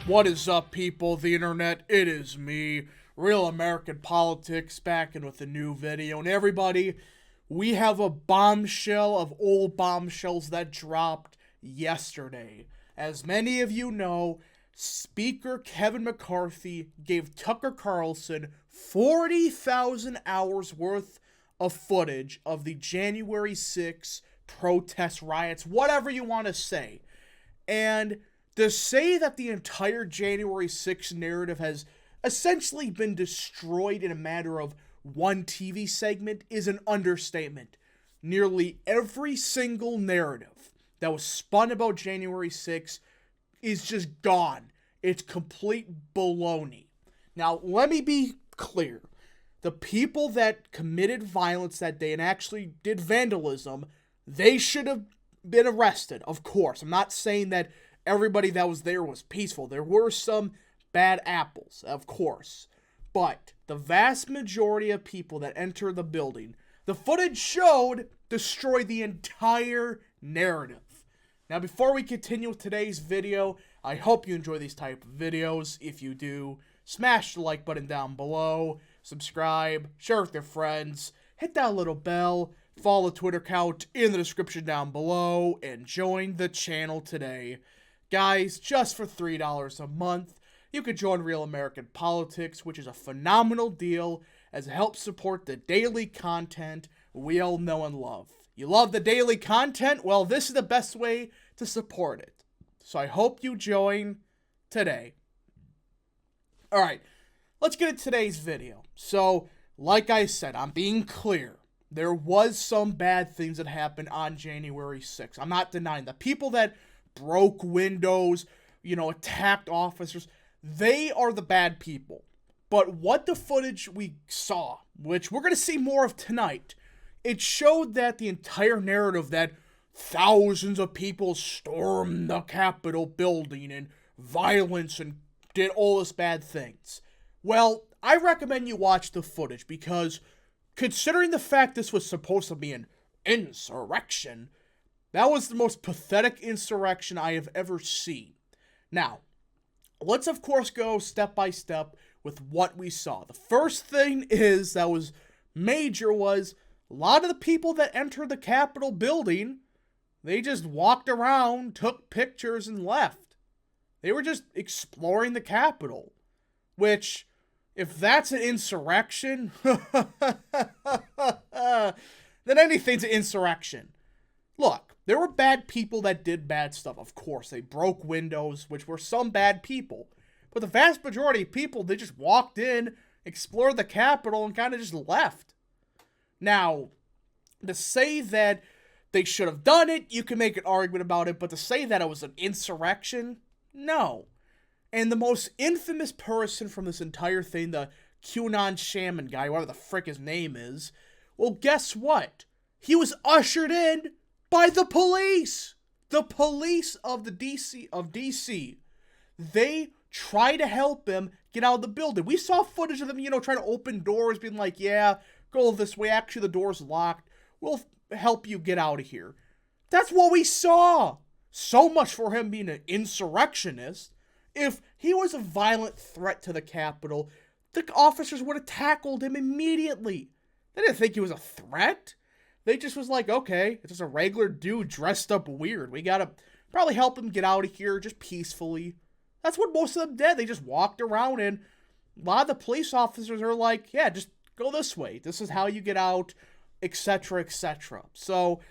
What is up, people of the internet? It is me, Real American Politics, back in with a new video. And everybody, we have a bombshell of old bombshells that dropped yesterday. As many of you know, Speaker Kevin McCarthy gave Tucker Carlson 40,000 hours worth of footage of the January 6th protest riots, whatever you want to say. And to say that the entire January 6th narrative has essentially been destroyed in a matter of one TV segment is an understatement. Nearly every single narrative that was spun about January 6th is just gone. It's complete baloney. Now, let me be clear. The people that committed violence that day and actually did vandalism, they should have been arrested, of course. I'm not saying that everybody that was there was peaceful. There were some bad apples, of course. But the vast majority of people that entered the building, the footage showed, destroyed the entire narrative. Now, before we continue with today's video, I hope you enjoy these type of videos. If you do, smash the like button down below, subscribe, share with your friends, hit that little bell, follow the Twitter account in the description down below, and join the channel today. Guys, just for $3 a month, you could join Real American Politics, which is a phenomenal deal as it helps support the daily content we all know and love. You love the daily content? Well, this is the best way to support it. So I hope you join today. Alright, let's get into today's video. So, like I said, I'm being clear. There was some bad things that happened on January 6th. I'm not denying that. People that broke windows, attacked officers, they are the bad people. But what the footage we saw, which we're going to see more of tonight, it showed that the entire narrative that thousands of people stormed the Capitol building and violence and did all this bad things. Well, I recommend you watch the footage because considering the fact this was supposed to be an insurrection, that was the most pathetic insurrection I have ever seen. Now, let's of course go step by step with what we saw. The first thing that was major was a lot of the people that entered the Capitol building, they just walked around, took pictures, and left. They were just exploring the Capitol. Which, if that's an insurrection, then anything's an insurrection. Look, there were bad people that did bad stuff, of course. They broke windows, which were some bad people. But the vast majority of people, they just walked in, explored the Capitol, and kind of just left. Now, to say that they should have done it, you can make an argument about it, but to say that it was an insurrection, no. And the most infamous person from this entire thing, the QAnon shaman guy, whatever the frick his name is, well, guess what? He was ushered in by the police. The police of DC. They try to help him get out of the building. We saw footage of them, trying to open doors, being like, yeah, go this way. Actually, the door's locked. We'll help you get out of here. That's what we saw. So much for him being an insurrectionist. If he was a violent threat to the Capitol, the officers would have tackled him immediately. They didn't think he was a threat. They just was like, okay, it's just a regular dude dressed up weird. We gotta probably help him get out of here just peacefully. That's what most of them did. They just walked around, and a lot of the police officers are like, yeah, just go this way. This is how you get out, etc., etc. So,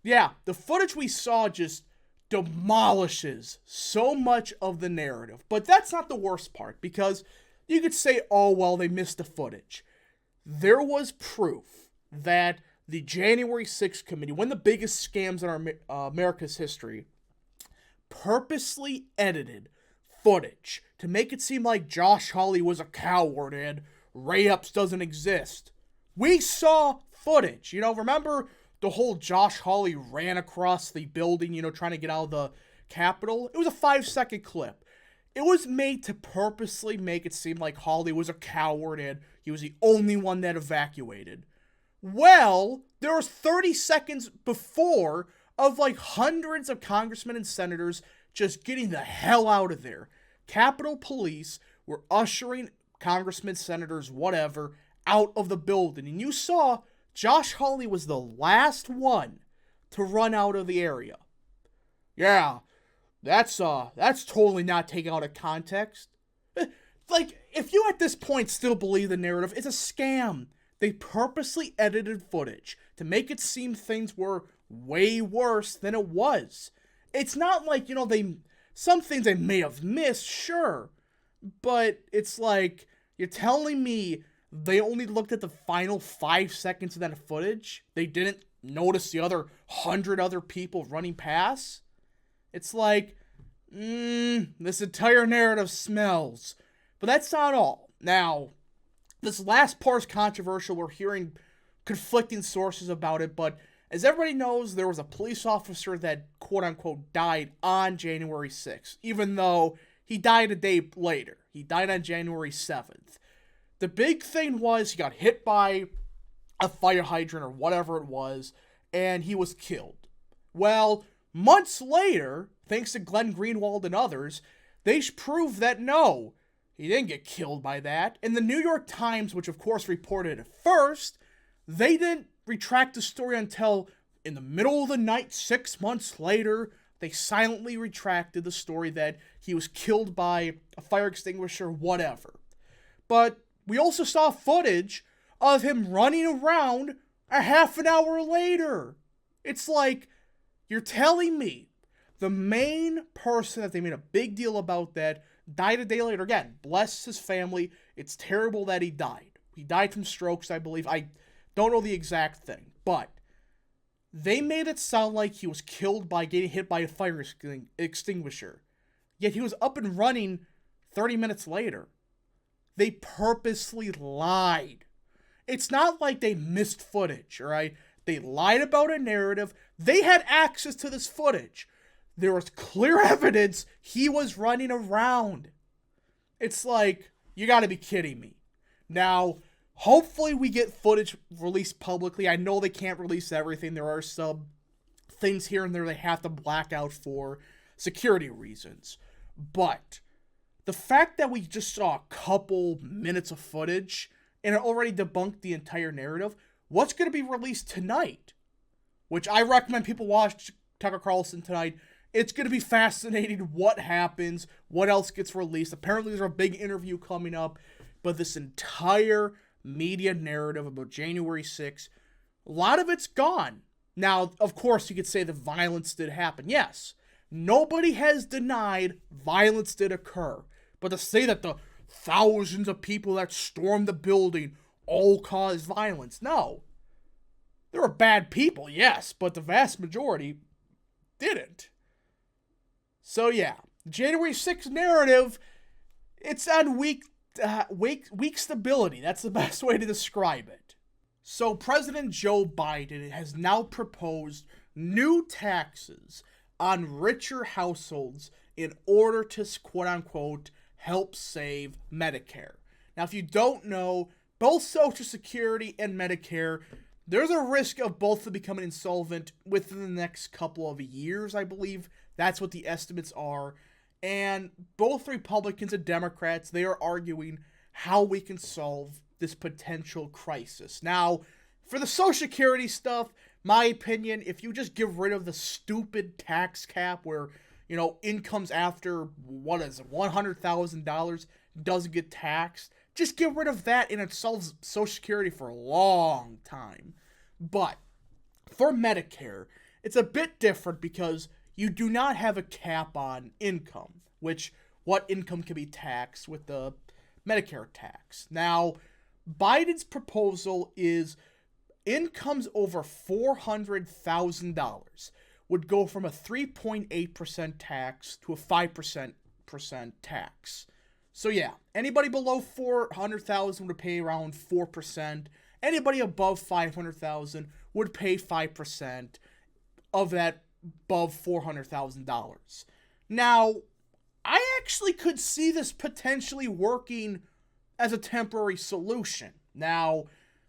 yeah, the footage we saw just demolishes so much of the narrative. But that's not the worst part, because you could say, oh, well, they missed the footage. There was proof that the January 6th committee, one of the biggest scams in our America's history, purposely edited footage to make it seem like Josh Hawley was a coward and Ray Epps doesn't exist. We saw footage. Remember the whole Josh Hawley ran across the building, trying to get out of the Capitol? It was a 5-second clip. It was made to purposely make it seem like Hawley was a coward and he was the only one that evacuated. Well, there was 30 seconds before of like hundreds of congressmen and senators just getting the hell out of there. Capitol Police were ushering congressmen, senators, whatever, out of the building. And you saw Josh Hawley was the last one to run out of the area. Yeah, that's totally not taken out of context. Like, if you at this point still believe the narrative, it's a scam. They purposely edited footage to make it seem things were way worse than it was. It's not like, some things they may have missed, sure. But it's like, you're telling me they only looked at the final 5 seconds of that footage? They didn't notice the other 100 other people running past? It's like, this entire narrative smells. But that's not all. Now, this last part is controversial. We're hearing conflicting sources about it, but as everybody knows, there was a police officer that quote-unquote died on January 6th, even though he died a day later. He died on January 7th. The big thing was he got hit by a fire hydrant or whatever it was, and he was killed. Well, months later, thanks to Glenn Greenwald and others, they proved that no, he didn't get killed by that. And the New York Times, which of course reported it first, they didn't retract the story until in the middle of the night, 6 months later. They silently retracted the story that he was killed by a fire extinguisher, whatever. But we also saw footage of him running around a half an hour later. It's like, you're telling me the main person that they made a big deal about that died a day later. Again, bless his family. It's terrible that he died. He died from strokes, I believe. I don't know the exact thing, but they made it sound like he was killed by getting hit by a fire extinguisher. Yet he was up and running 30 minutes later. They purposely lied. It's not like they missed footage, all right? They lied about a narrative. They had access to this footage. There was clear evidence he was running around. It's like, you gotta be kidding me. Now, hopefully we get footage released publicly. I know they can't release everything. There are some things here and there they have to black out for security reasons. But the fact that we just saw a couple minutes of footage and it already debunked the entire narrative, what's going to be released tonight? Which I recommend people watch Tucker Carlson tonight. It's going to be fascinating what happens, what else gets released. Apparently there's a big interview coming up, but this entire media narrative about January 6th, a lot of it's gone. Now, of course, you could say the violence did happen. Yes, nobody has denied violence did occur. But to say that the thousands of people that stormed the building all caused violence, no. There were bad people, yes, but the vast majority didn't. So yeah, January 6th narrative, it's on weak stability. That's the best way to describe it. So President Joe Biden has now proposed new taxes on richer households in order to, quote-unquote, help save Medicare. Now, if you don't know, both Social Security and Medicare, there's a risk of both of becoming insolvent within the next couple of years, I believe. That's what the estimates are. And both Republicans and Democrats, they are arguing how we can solve this potential crisis. Now, for the Social Security stuff, my opinion, if you just get rid of the stupid tax cap where, incomes after, $100,000 doesn't get taxed, just get rid of that and it solves Social Security for a long time. But for Medicare, it's a bit different because you do not have a cap on income, what income can be taxed with the Medicare tax. Now, Biden's proposal is incomes over $400,000 would go from a 3.8% tax to a 5% tax. So yeah, anybody below 400,000 would pay around 4%. Anybody above 500,000 would pay 5% of that above $400,000. Now, I actually could see this potentially working as a temporary solution. Now,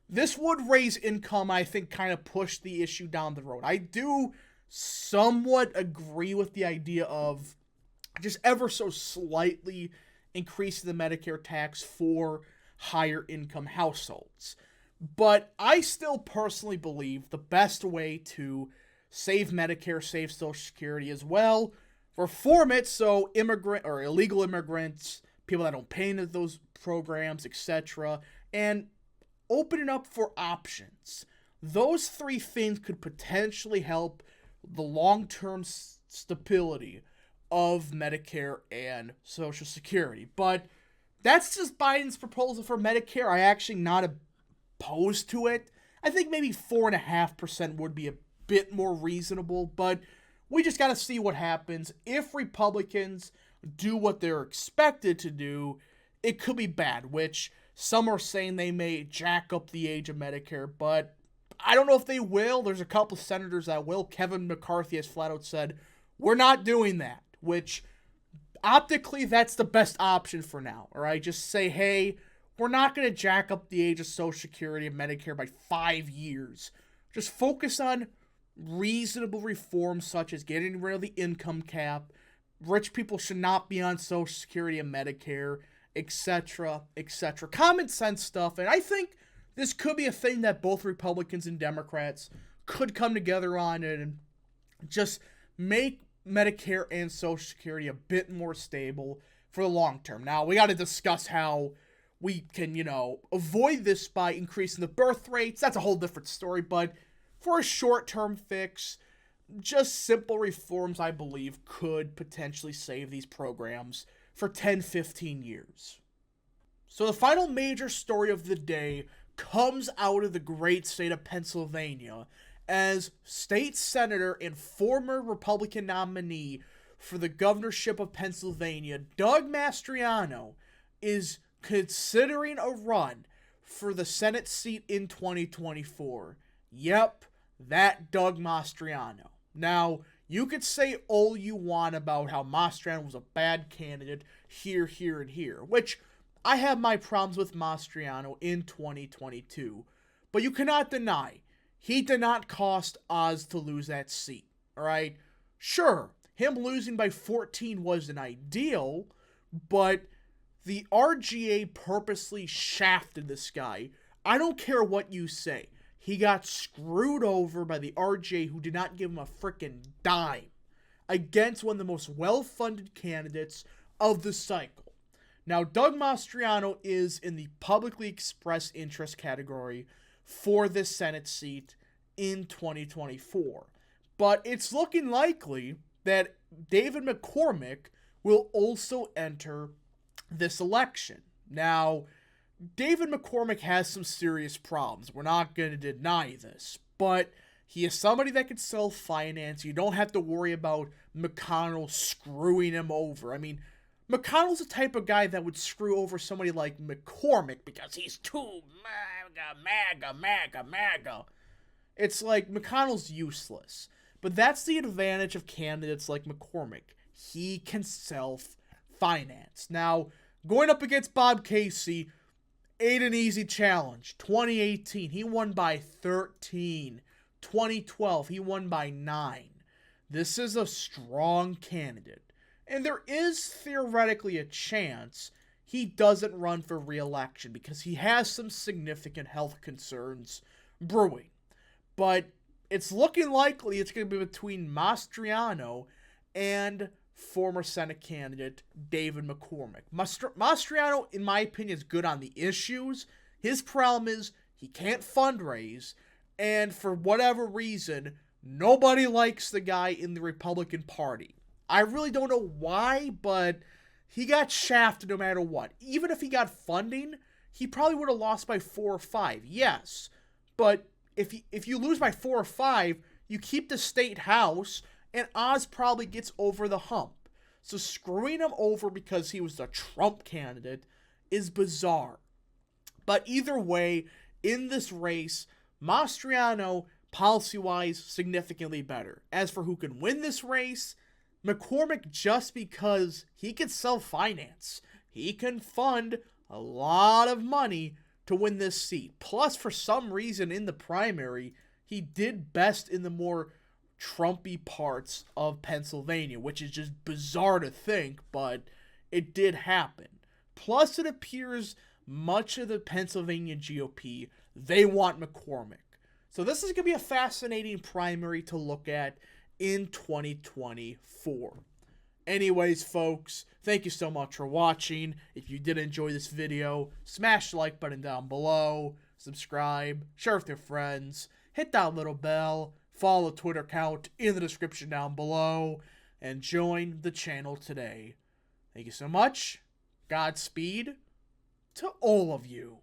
this would raise income, I think, kind of push the issue down the road. I do somewhat agree with the idea of just ever so slightly increasing the Medicare tax for higher income households. But I still personally believe the best way to save Medicare, save Social Security as well, reform it so immigrant or illegal immigrants, people that don't pay into those programs, etc., and open it up for options. Those three things could potentially help the long-term stability of Medicare and Social Security. But that's just Biden's proposal for Medicare. I actually not opposed to it. I think maybe 4.5% would be a bit more reasonable, but we just got to see what happens. If Republicans do what they're expected to do, it could be bad, which some are saying they may jack up the age of Medicare, but I don't know if they will. There's a couple senators that will. Kevin McCarthy has flat out said, we're not doing that, which optically that's the best option for now, all right? Just say, hey, we're not going to jack up the age of Social Security and Medicare by 5 years. Just focus on reasonable reforms such as getting rid of the income cap. Rich people should not be on Social Security and Medicare, etc., etc. Common sense stuff, and I think this could be a thing that both Republicans and Democrats could come together on and just make Medicare and Social Security a bit more stable for the long term. Now, we got to discuss how we can, avoid this by increasing the birth rates. That's a whole different story, but for a short-term fix, just simple reforms, I believe, could potentially save these programs for 10, 15 years. So the final major story of the day comes out of the great state of Pennsylvania as state senator and former Republican nominee for the governorship of Pennsylvania, Doug Mastriano, is considering a run for the Senate seat in 2024. Yep, that Doug Mastriano. Now, you could say all you want about how Mastriano was a bad candidate here, and here, which I have my problems with Mastriano in 2022. But you cannot deny, he did not cost Oz to lose that seat, alright? Sure, him losing by 14 wasn't ideal, but the RGA purposely shafted this guy. I don't care what you say. He got screwed over by the RGA, who did not give him a frickin' dime, against one of the most well-funded candidates of the cycle. Now, Doug Mastriano is in the publicly expressed interest category for this Senate seat in 2024. But it's looking likely that David McCormick will also enter this election. Now, David McCormick has some serious problems. We're not going to deny this. But he is somebody that can self-finance. You don't have to worry about McConnell screwing him over. I mean, McConnell's the type of guy that would screw over somebody like McCormick because he's too MAGA. It's like McConnell's useless. But that's the advantage of candidates like McCormick. He can self-finance. Now, going up against Bob Casey ain't an easy challenge. 2018, he won by 13. 2012, he won by 9. This is a strong candidate. And there is theoretically a chance he doesn't run for re-election because he has some significant health concerns brewing. But it's looking likely it's going to be between Mastriano and former Senate candidate David McCormick. Mastriano, in my opinion, is good on the issues. His problem is he can't fundraise, and for whatever reason, nobody likes the guy in the Republican Party. I really don't know why, but he got shafted no matter what. Even if he got funding, he probably would have lost by 4 or 5. Yes, but if you lose by 4 or 5, you keep the state house, and Oz probably gets over the hump. So screwing him over because he was the Trump candidate is bizarre. But either way, in this race, Mastriano, policy-wise, significantly better. As for who can win this race, McCormick, just because he can self-finance. He can fund a lot of money to win this seat. Plus, for some reason in the primary, he did best in the more Trumpy parts of Pennsylvania, which is just bizarre to think, but it did happen. Plus, it appears much of the Pennsylvania GOP, they want McCormick. So this is going to be a fascinating primary to look at in 2024. Anyways, folks, thank you so much for watching. If you did enjoy this video, smash the like button down below, subscribe, share with your friends, hit that little bell, follow the Twitter account in the description down below, and join the channel today. Thank you so much. Godspeed to all of you.